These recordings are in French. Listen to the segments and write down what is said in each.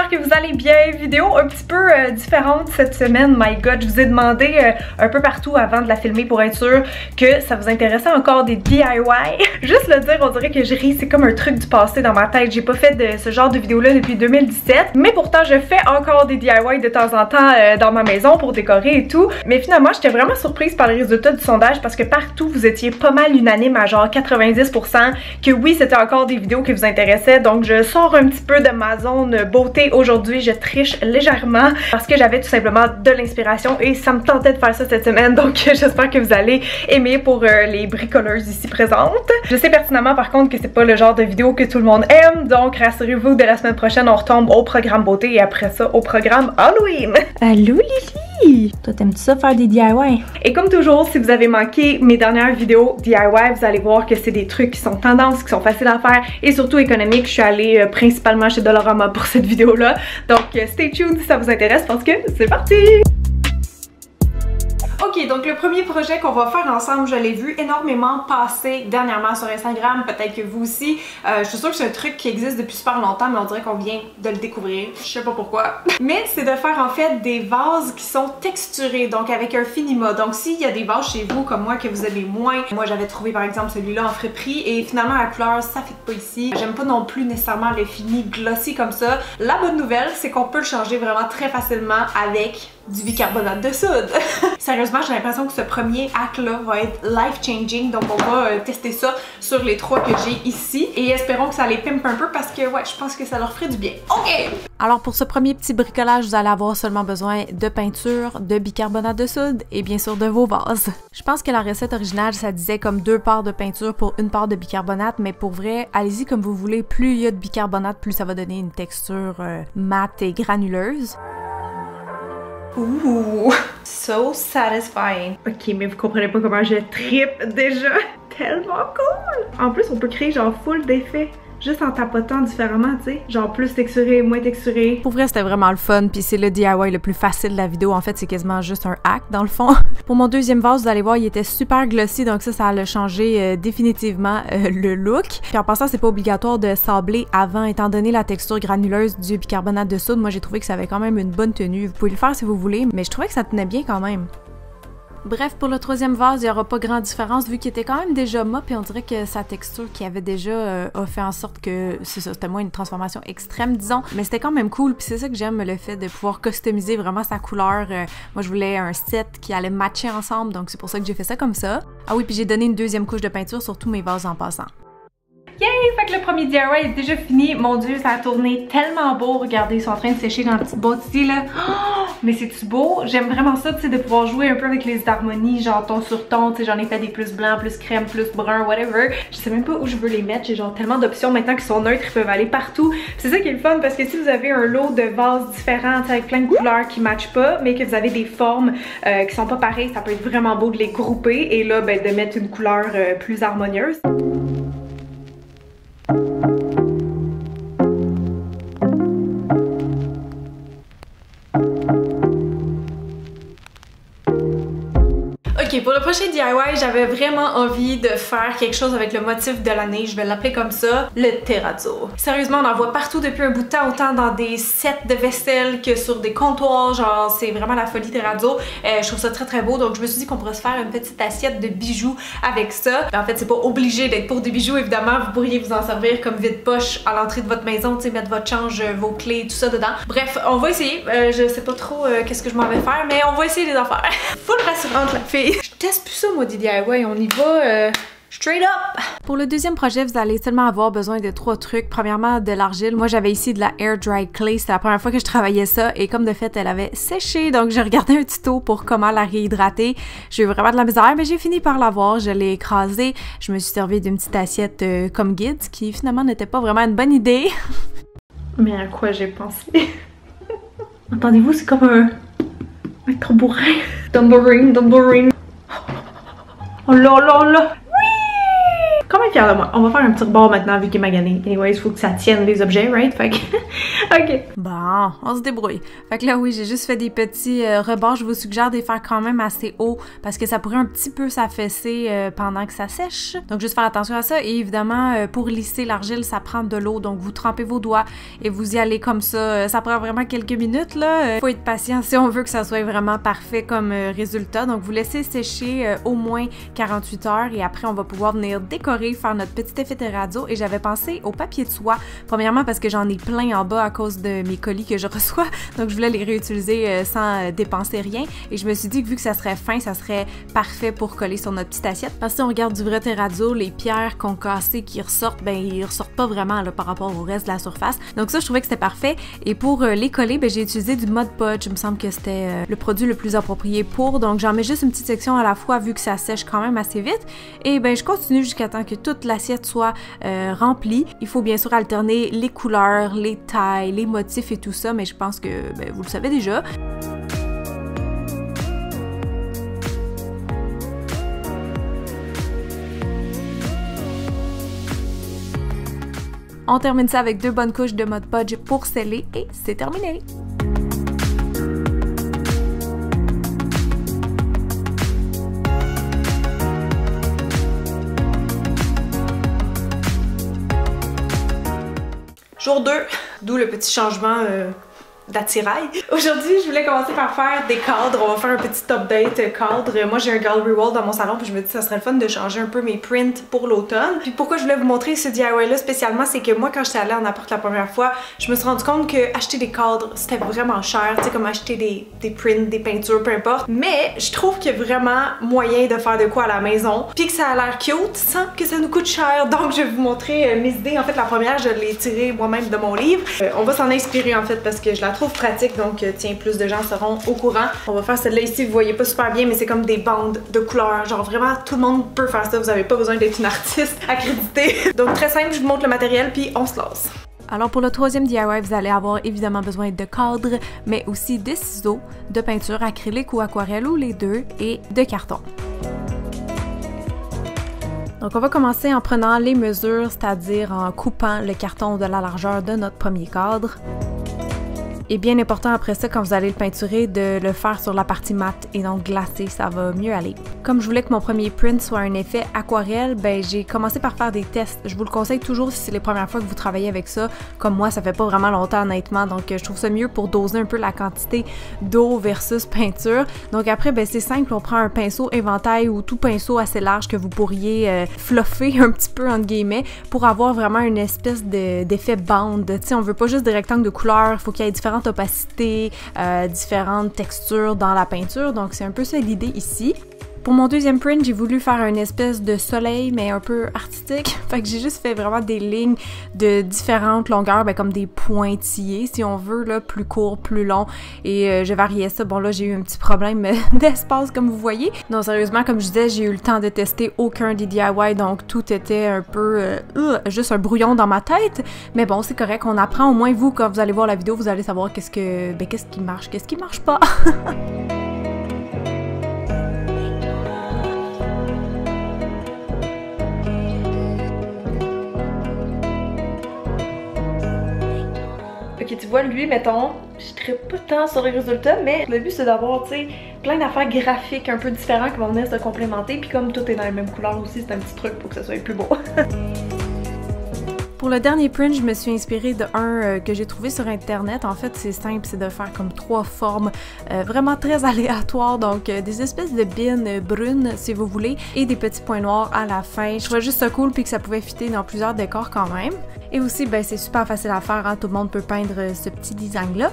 j'espère que vous allez bien. Vidéo un petit peu différente cette semaine, my god, je vous ai demandé un peu partout avant de la filmer pour être sûr que ça vous intéressait encore des DIY. Juste le dire, on dirait que je ris, c'est comme un truc du passé dans ma tête. J'ai pas fait de ce genre de vidéo là depuis 2017, mais pourtant je fais encore des DIY de temps en temps dans ma maison pour décorer et tout. Mais finalement j'étais vraiment surprise par les résultats du sondage parce que partout vous étiez pas mal unanime à genre 90% que oui, c'était encore des vidéos qui vous intéressaient. Donc je sors un petit peu de ma zone beauté aujourd'hui, je triche légèrement parce que j'avais tout simplement de l'inspiration et ça me tentait de faire ça cette semaine, donc j'espère que vous allez aimer pour les bricoleuses ici présentes. Je sais pertinemment par contre que c'est pas le genre de vidéo que tout le monde aime, donc rassurez-vous, dès la semaine prochaine on retombe au programme beauté et après ça au programme Halloween. Allô Lily! Toi t'aimes-tu ça faire des DIY? Et comme toujours, si vous avez manqué mes dernières vidéos DIY, vous allez voir que c'est des trucs qui sont tendances, qui sont faciles à faire et surtout économiques. Je suis allée principalement chez Dollarama pour cette vidéo là, donc stay tuned si ça vous intéresse parce que c'est parti! Ok, donc le premier projet qu'on va faire ensemble, je l'ai vu énormément passer dernièrement sur Instagram, peut-être que vous aussi. Je suis sûre que c'est un truc qui existe depuis super longtemps, mais on dirait qu'on vient de le découvrir. Je sais pas pourquoi. Mais c'est de faire en fait des vases qui sont texturés, donc avec un finima. Donc s'il y a des vases chez vous comme moi que vous aimez moins, moi j'avais trouvé par exemple celui-là en friperie et finalement la couleur ça fit pas ici. J'aime pas non plus nécessairement le fini glossy comme ça. La bonne nouvelle, c'est qu'on peut le changer vraiment très facilement avec du bicarbonate de soude. Sérieusement, j'ai l'impression que ce premier acte-là va être life-changing, donc on va tester ça sur les trois que j'ai ici et espérons que ça les pimpe un peu parce que ouais, je pense que ça leur ferait du bien. Ok! Alors pour ce premier petit bricolage, vous allez avoir seulement besoin de peinture, de bicarbonate de soude et bien sûr de vos vases. Je pense que la recette originale, ça disait comme 2 parts de peinture pour 1 part de bicarbonate, mais pour vrai, allez-y comme vous voulez, plus il y a de bicarbonate, plus ça va donner une texture mate et granuleuse. Ouh, so satisfying. Ok, mais vous comprenez pas comment je trippe déjà. Tellement cool! En plus, on peut créer genre full d'effets. Juste en tapotant différemment, tu sais. Genre plus texturé, moins texturé. Pour vrai, c'était vraiment le fun, puis c'est le DIY le plus facile de la vidéo. En fait, c'est quasiment juste un hack, dans le fond. Pour mon deuxième vase, vous allez voir, il était super glossy, donc ça a changé définitivement le look. Puis en passant, c'est pas obligatoire de sabler avant, étant donné la texture granuleuse du bicarbonate de soude. Moi, j'ai trouvé que ça avait quand même une bonne tenue. Vous pouvez le faire si vous voulez, mais je trouvais que ça tenait bien quand même. Bref, pour le troisième vase, il n'y aura pas grande différence vu qu'il était quand même déjà mop et on dirait que sa texture qui avait déjà a fait en sorte que c'était moins une transformation extrême, disons. Mais c'était quand même cool, puis c'est ça que j'aime, le fait de pouvoir customiser vraiment sa couleur. Moi, je voulais un set qui allait matcher ensemble, donc c'est pour ça que j'ai fait ça comme ça. Ah oui, puis j'ai donné une deuxième couche de peinture sur tous mes vases en passant. Yay! Fait que le premier DIY est déjà fini. Mon dieu, ça a tourné tellement beau. Regardez, ils sont en train de sécher dans la petite boîte ici, là. Oh, mais c'est-tu beau? J'aime vraiment ça, tu sais, de pouvoir jouer un peu avec les harmonies, genre ton sur ton. Tu sais, j'en ai fait des plus blancs, plus crème, plus brun, whatever. Je sais même pas où je veux les mettre. J'ai genre tellement d'options maintenant qui sont neutres, ils peuvent aller partout. C'est ça qui est le fun parce que si vous avez un lot de vases différents, avec plein de couleurs qui matchent pas, mais que vous avez des formes qui sont pas pareilles, ça peut être vraiment beau de les grouper et là, ben, de mettre une couleur plus harmonieuse. Ok, pour le prochain DIY, j'avais vraiment envie de faire quelque chose avec le motif de l'année, je vais l'appeler comme ça, le terrazzo. Sérieusement, on en voit partout depuis un bout de temps, autant dans des sets de vaisselle que sur des comptoirs, genre c'est vraiment la folie terrazzo. Je trouve ça très très beau, donc je me suis dit qu'on pourrait se faire une petite assiette de bijoux avec ça. En fait, c'est pas obligé d'être pour des bijoux, évidemment, vous pourriez vous en servir comme vide-poche à l'entrée de votre maison, tu sais, mettre votre change, vos clés, tout ça dedans. Bref, on va essayer, je sais pas trop qu'est-ce que je m'en vais faire, mais on va essayer les affaires. Full rassurante la fille. Je teste plus ça moi des DIY, on y va straight up! Pour le deuxième projet, vous allez seulement avoir besoin de 3 trucs. Premièrement, de l'argile. Moi, j'avais ici de la air dry clay. C'était la première fois que je travaillais ça et comme de fait, elle avait séché. Donc, j'ai regardé un tuto pour comment la réhydrater. J'ai eu vraiment de la misère, mais j'ai fini par l'avoir. Je l'ai écrasée. Je me suis servi d'une petite assiette comme guide, ce qui finalement n'était pas vraiment une bonne idée. Mais à quoi j'ai pensé? Entendez-vous, c'est comme un tambourin. Tambourine. Oh là là là! Oui! Quand même fière de moi. On va faire un petit rebord maintenant vu qu'il est magané. Anyways, il faut que ça tienne les objets, right? Fait que OK. Bon, on se débrouille. Fait que là, oui, j'ai juste fait des petits rebords. Je vous suggère de les faire quand même assez haut parce que ça pourrait un petit peu s'affaisser pendant que ça sèche. Donc, juste faire attention à ça. Et évidemment, pour lisser l'argile, ça prend de l'eau. Donc, vous trempez vos doigts et vous y allez comme ça. Ça prend vraiment quelques minutes, là. Faut être patient si on veut que ça soit vraiment parfait comme résultat. Donc, vous laissez sécher au moins 48 heures et après, on va pouvoir venir décorer, faire notre petit effet terrazzo. Et j'avais pensé au papier de soie. Premièrement, parce que j'en ai plein en bas à cause de mes colis que je reçois. Donc, je voulais les réutiliser sans dépenser rien. Et je me suis dit que vu que ça serait fin, ça serait parfait pour coller sur notre petite assiette. Parce que si on regarde du vrai terrazzo, les pierres qu'on cassait qui ressortent, ben ils ressortent pas vraiment là, par rapport au reste de la surface. Donc ça, je trouvais que c'était parfait. Et pour les coller, ben j'ai utilisé du Mod Podge. Il me semble que c'était le produit le plus approprié pour. Donc j'en mets juste une petite section à la fois vu que ça sèche quand même assez vite. Et ben je continue jusqu'à temps que toute l'assiette soit remplie. Il faut bien sûr alterner les couleurs, les tailles, les motifs et tout ça, mais je pense que ben, vous le savez déjà. On termine ça avec 2 bonnes couches de Mod Podge pour sceller et c'est terminé! Jour 2, d'où le petit changement d'attirail. Aujourd'hui, je voulais commencer par faire des cadres. On va faire un petit update cadre. Moi, j'ai un gallery wall dans mon salon, puis je me dis que ça serait le fun de changer un peu mes prints pour l'automne. Puis pourquoi je voulais vous montrer ce DIY-là spécialement, c'est que moi, quand j'étais allée en appart la première fois, je me suis rendu compte que acheter des cadres, c'était vraiment cher. Tu sais, comme acheter des prints, des peintures, peu importe. Mais je trouve qu'il y a vraiment moyen de faire de quoi à la maison, puis que ça a l'air cute sans que ça nous coûte cher. Donc, je vais vous montrer mes idées. En fait, la première, je l'ai tirée moi-même de mon livre. On va s'en inspirer, en fait, parce que je la trouve pratique, donc tiens, plus de gens seront au courant. On va faire celle-là ici, vous voyez pas super bien, mais c'est comme des bandes de couleurs, genre vraiment tout le monde peut faire ça, vous avez pas besoin d'être une artiste accréditée. Donc très simple, je vous montre le matériel puis on se lance. Alors pour le troisième DIY, vous allez avoir évidemment besoin de cadres, mais aussi de ciseaux, de peinture acrylique ou aquarelle ou les deux, et de carton. Donc on va commencer en prenant les mesures, c'est-à-dire en coupant le carton de la largeur de notre premier cadre. Et bien important après ça, quand vous allez le peinturer, de le faire sur la partie mate et donc glacée, ça va mieux aller. Comme je voulais que mon premier print soit un effet aquarelle, ben j'ai commencé par faire des tests. Je vous le conseille toujours si c'est les premières fois que vous travaillez avec ça. Comme moi, ça fait pas vraiment longtemps honnêtement, donc je trouve ça mieux pour doser un peu la quantité d'eau versus peinture. Donc après, ben c'est simple, on prend un pinceau éventail ou tout pinceau assez large que vous pourriez fluffer un petit peu entre guillemets pour avoir vraiment une espèce d'effet bande. Tu sais, on veut pas juste des rectangles de couleurs, il faut qu'il y ait différentes opacités, différentes textures dans la peinture, donc c'est un peu ça l'idée ici. Pour mon deuxième print, j'ai voulu faire une espèce de soleil, mais un peu artistique. Fait que j'ai juste fait vraiment des lignes de différentes longueurs, ben comme des pointillés, si on veut, là, plus court, plus long. Et je variais ça. Bon, là, j'ai eu un petit problème d'espace, comme vous voyez. Non, sérieusement, comme je disais, j'ai eu le temps de tester aucun des DIY, donc tout était un peu juste un brouillon dans ma tête. Mais bon, c'est correct, on apprend. Au moins, vous, quand vous allez voir la vidéo, vous allez savoir qu'est-ce qui marche, qu'est-ce qui marche pas. Ok, tu vois, lui, mettons, je trippe pas tant sur les résultats, mais le but c'est d'avoir, tu sais, plein d'affaires graphiques un peu différents qui vont venir se complémenter, puis comme tout est dans la même couleur aussi, c'est un petit truc pour que ça soit plus beau. Pour le dernier print, je me suis inspirée de un que j'ai trouvé sur internet. En fait, c'est simple, c'est de faire comme 3 formes vraiment très aléatoires, donc des espèces de bines brunes si vous voulez, et des petits points noirs à la fin. Je trouvais juste ça cool puis que ça pouvait fitter dans plusieurs décors quand même. Et aussi, ben c'est super facile à faire, hein? Tout le monde peut peindre ce petit design-là.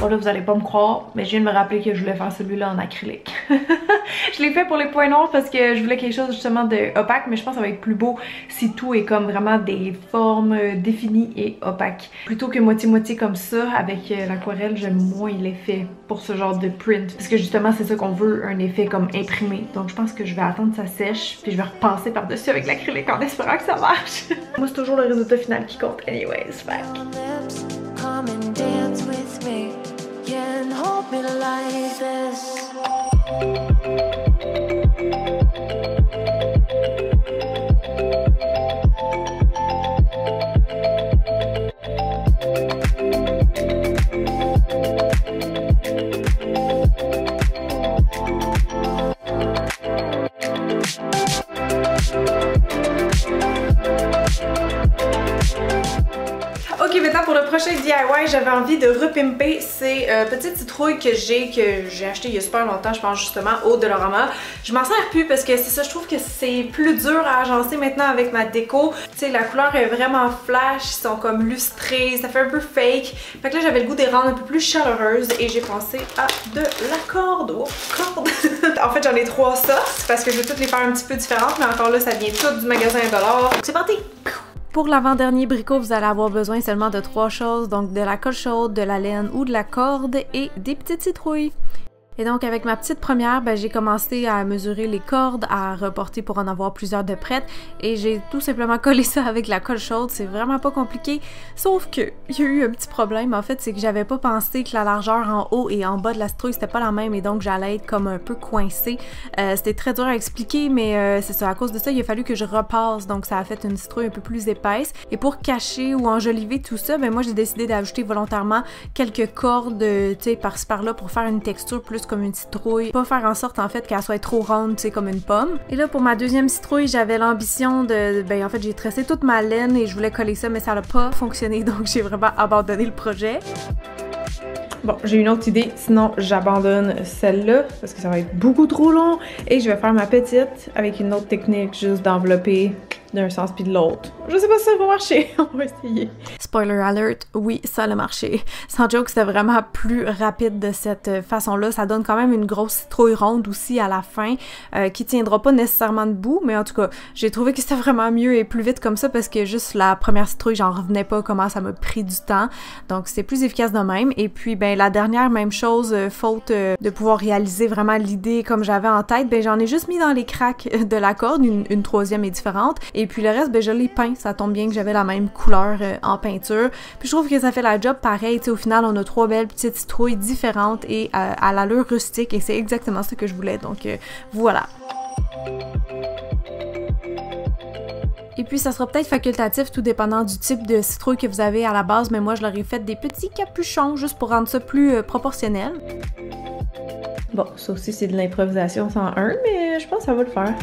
Bon là, vous allez pas me croire, mais je viens de me rappeler que je voulais faire celui-là en acrylique. Je l'ai fait pour les points noirs parce que je voulais quelque chose justement de opaque, mais je pense que ça va être plus beau si tout est comme vraiment des formes définies et opaques. Plutôt que moitié-moitié comme ça, avec l'aquarelle, j'aime moins l'effet pour ce genre de print. Parce que justement, c'est ça qu'on veut, un effet comme imprimé. Donc je pense que je vais attendre que ça sèche, puis je vais repasser par-dessus avec l'acrylique en espérant que ça marche. Moi, c'est toujours le résultat final qui compte anyways, fait. Come and dance with me, yeah, and hold me like this. pour le prochain DIY, j'avais envie de repimper ces petites citrouilles que j'ai achetées il y a super longtemps, je pense justement au Dollarama. Je m'en sers plus parce que c'est ça, je trouve que c'est plus dur à agencer maintenant avec ma déco. Tu sais, la couleur est vraiment flash, ils sont comme lustrés, ça fait un peu fake. Fait que là, j'avais le goût de les rendre un peu plus chaleureuses et j'ai pensé à de la corde. Oh, corde! En fait, j'en ai 3 sortes parce que je veux toutes les faire un petit peu différentes, mais encore là, ça vient tout du magasin $1. C'est parti! Pour l'avant-dernier bricot, vous allez avoir besoin seulement de 3 choses, donc de la colle chaude, de la laine ou de la corde et des petites citrouilles. Et donc avec ma petite première, j'ai commencé à mesurer les cordes, à reporter pour en avoir plusieurs de prêtes et j'ai tout simplement collé ça avec la colle chaude, c'est vraiment pas compliqué, sauf que il y a eu un petit problème en fait, c'est que j'avais pas pensé que la largeur en haut et en bas de la citrouille c'était pas la même et donc j'allais être comme un peu coincée. C'était très dur à expliquer mais c'est ça, à cause de ça il a fallu que je repasse, donc ça a fait une citrouille un peu plus épaisse et pour cacher ou enjoliver tout ça, moi j'ai décidé d'ajouter volontairement quelques cordes tu sais par-ci par-là pour faire une texture plus comme une citrouille, pas faire en sorte en fait qu'elle soit trop ronde, tu sais, comme une pomme. Et là pour ma deuxième citrouille, j'avais l'ambition de, en fait j'ai tressé toute ma laine et je voulais coller ça mais ça n'a pas fonctionné donc j'ai vraiment abandonné le projet. Bon, j'ai une autre idée, sinon j'abandonne celle-là parce que ça va être beaucoup trop long et je vais faire ma petite avec une autre technique juste d'envelopper d'un sens puis de l'autre. Je sais pas si ça va marcher, on va essayer. Spoiler alert, oui, ça a marché. Sans joke, c'était vraiment plus rapide de cette façon-là. Ça donne quand même une grosse citrouille ronde aussi à la fin, qui tiendra pas nécessairement debout, mais en tout cas, j'ai trouvé que c'était vraiment mieux et plus vite comme ça parce que juste la première citrouille, j'en revenais pas comment ça m'a pris du temps. Donc c'est plus efficace de même. Et puis la dernière, même chose, faute de pouvoir réaliser vraiment l'idée comme j'avais en tête, j'en ai juste mis dans les craques de la corde, une troisième est différente. Et puis le reste, je l'ai peint, ça tombe bien que j'avais la même couleur en peinture. Puis je trouve que ça fait la job pareil, tu sais, au final on a 3 belles petites citrouilles différentes et à l'allure rustique et c'est exactement ce que je voulais, donc voilà. Et puis ça sera peut-être facultatif tout dépendant du type de citrouille que vous avez à la base, mais moi je leur ai fait des petits capuchons juste pour rendre ça plus proportionnel. Bon, ça aussi c'est de l'improvisation 101, mais je pense que ça va le faire.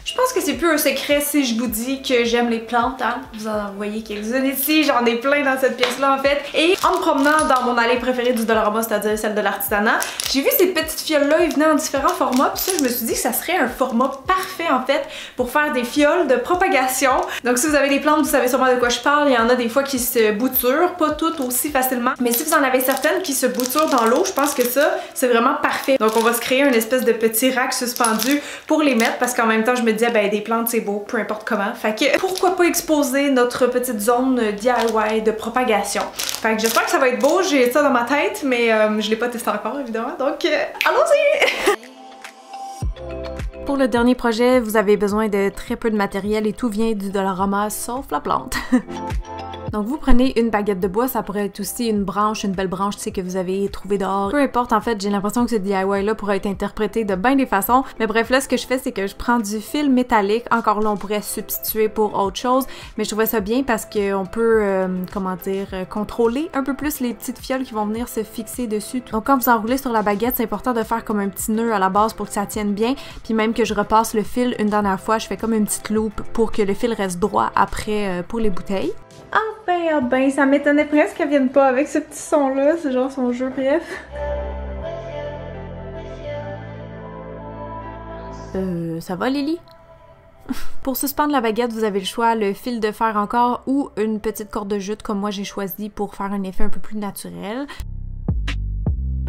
Je pense que c'est plus un secret si je vous dis que j'aime les plantes, hein. Vous en voyez quelques-unes ici, j'en ai plein dans cette pièce-là en fait. Et en me promenant dans mon allée préférée du Dollarama, c'est-à-dire celle de l'artisanat, j'ai vu ces petites fioles-là, ils venaient en différents formats, puis ça je me suis dit que ça serait un format parfait en fait pour faire des fioles de propagation. Donc si vous avez des plantes, vous savez sûrement de quoi je parle, il y en a des fois qui se bouturent, pas toutes aussi facilement, mais si vous en avez certaines qui se bouturent dans l'eau, je pense que ça, c'est vraiment parfait. Donc on va se créer une espèce de petit rack suspendu pour les mettre parce qu'en même temps je me dis des plantes c'est beau, peu importe comment. Fait que pourquoi pas exposer notre petite zone DIY de propagation. Fait que j'espère que ça va être beau, j'ai ça dans ma tête, mais je l'ai pas testé encore évidemment, donc allons-y! Pour le dernier projet, vous avez besoin de très peu de matériel et tout vient du Dollarama sauf la plante. Donc vous prenez une baguette de bois, ça pourrait être aussi une branche, une belle branche, tu sais, que vous avez trouvée dehors. Peu importe, en fait, j'ai l'impression que ce DIY-là pourrait être interprété de bien des façons. Mais bref, là, ce que je fais, c'est que je prends du fil métallique. Encore là, on pourrait substituer pour autre chose. Mais je trouvais ça bien parce qu'on peut, comment dire, contrôler un peu plus les petites fioles qui vont venir se fixer dessus. Donc quand vous enroulez sur la baguette, c'est important de faire comme un petit nœud à la base pour que ça tienne bien. Puis même que je repasse le fil une dernière fois, je fais comme une petite loupe pour que le fil reste droit après pour les bouteilles. Ah ben, ça m'étonnait presque qu'elle vienne pas avec ce petit son-là, c'est genre son jeu, bref. Ça va Lily? Pour suspendre la baguette, vous avez le choix, le fil de fer encore ou une petite corde de jute comme moi j'ai choisi pour faire un effet un peu plus naturel.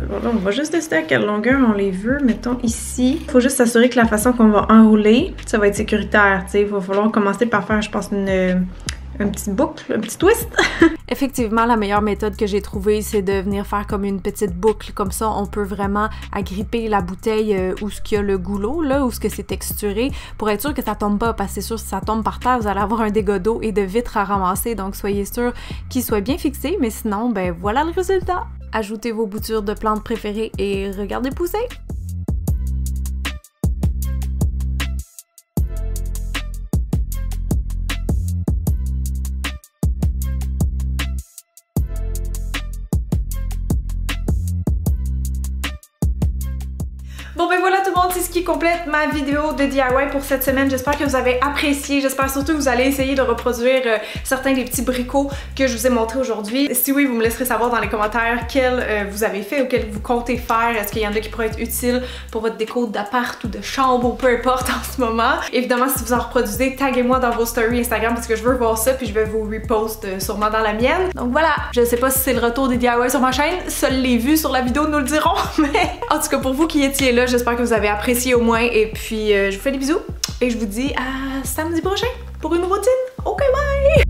Voilà, on va juste tester à quelle longueur on les veut, mettons ici. Il faut juste s'assurer que la façon qu'on va enrouler, ça va être sécuritaire, tu sais. Il va falloir commencer par faire, je pense, une petite boucle, un petit twist. Effectivement, la meilleure méthode que j'ai trouvée, c'est de venir faire comme une petite boucle. Comme ça, on peut vraiment agripper la bouteille où ce qu'il y a le goulot, là, où ce que c'est texturé, pour être sûr que ça tombe pas, parce que c'est sûr, si ça tombe par terre, vous allez avoir un dégât d'eau et de vitres à ramasser, donc soyez sûr qu'il soit bien fixé, mais sinon, ben voilà le résultat! Ajoutez vos boutures de plantes préférées et regardez pousser! Bon ben voilà tout le monde, c'est ce qui complète ma vidéo de DIY pour cette semaine. J'espère que vous avez apprécié, j'espère surtout que vous allez essayer de reproduire certains des petits bricots que je vous ai montrés aujourd'hui. Si oui, vous me laisserez savoir dans les commentaires quels vous avez fait ou quels vous comptez faire. Est-ce qu'il y en a qui pourraient être utiles pour votre déco d'appart ou de chambre ou peu importe en ce moment. Évidemment, si vous en reproduisez, taguez-moi dans vos stories Instagram parce que je veux voir ça puis je vais vous repost sûrement dans la mienne. Donc voilà, je sais pas si c'est le retour des DIY sur ma chaîne, seuls les vues sur la vidéo nous le diront, mais en tout cas pour vous qui étiez là, j'espère que vous avez apprécié au moins et puis je vous fais des bisous et je vous dis à samedi prochain pour une routine. Ok, bye!